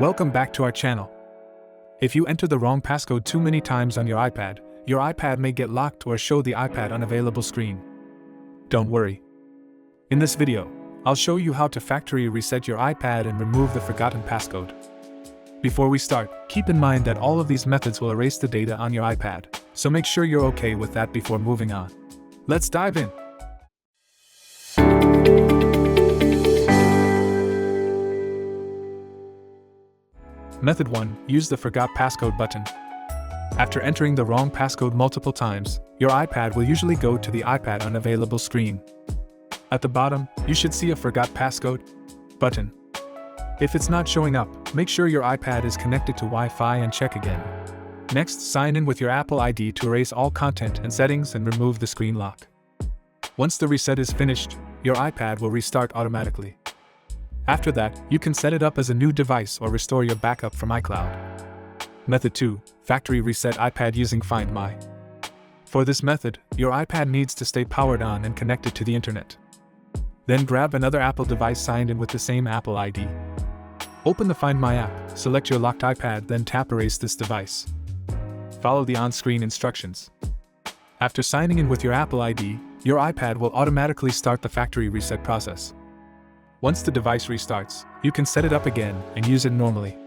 Welcome back to our channel. If you enter the wrong passcode too many times on your iPad may get locked or show the iPad unavailable screen. Don't worry. In this video, I'll show you how to factory reset your iPad and remove the forgotten passcode. Before we start, keep in mind that all of these methods will erase the data on your iPad, so make sure you're okay with that before moving on. Let's dive in. Method 1. Use the Forgot Passcode button. After entering the wrong passcode multiple times, your iPad will usually go to the iPad unavailable screen. At the bottom, you should see a Forgot Passcode button. If it's not showing up, make sure your iPad is connected to Wi-Fi and check again. Next, sign in with your Apple ID to erase all content and settings and remove the screen lock. Once the reset is finished, your iPad will restart automatically. After that, you can set it up as a new device or restore your backup from iCloud. Method 2. Factory reset iPad using Find My. For this method, your iPad needs to stay powered on and connected to the internet. Then grab another Apple device signed in with the same Apple ID. Open the Find My app, select your locked iPad, then tap Erase this device. Follow the on-screen instructions. After signing in with your Apple ID, your iPad will automatically start the factory reset process. Once the device restarts, you can set it up again and use it normally.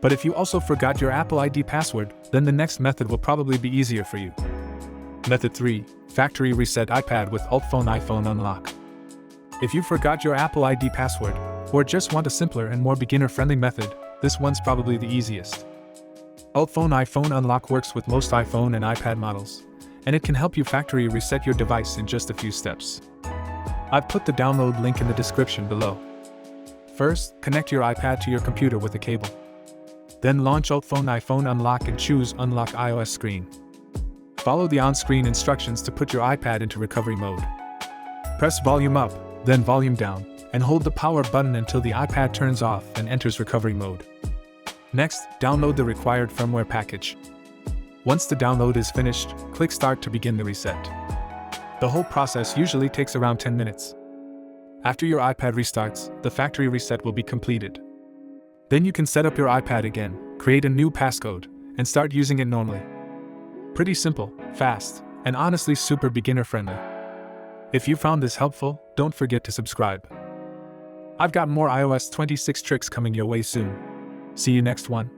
But if you also forgot your Apple ID password, then the next method will probably be easier for you. Method 3. Factory reset iPad with Ultfone iPhone unlock. If you forgot your Apple ID password, or just want a simpler and more beginner-friendly method, this one's probably the easiest. Ultfone iPhone unlock works with most iPhone and iPad models, and it can help you factory reset your device in just a few steps. I've put the download link in the description below. First, connect your iPad to your computer with a cable. Then launch Ultfone iPhone unlock and choose Unlock iOS screen. Follow the on-screen instructions to put your iPad into recovery mode. Press volume up, then volume down, and hold the power button until the iPad turns off and enters recovery mode. Next, download the required firmware package. Once the download is finished, click Start to begin the reset. The whole process usually takes around 10 minutes. After your iPad restarts, the factory reset will be completed. Then you can set up your iPad again, create a new passcode, and start using it normally. Pretty simple, fast, and honestly super beginner-friendly. If you found this helpful, don't forget to subscribe. I've got more iOS 26 tricks coming your way soon. See you next one.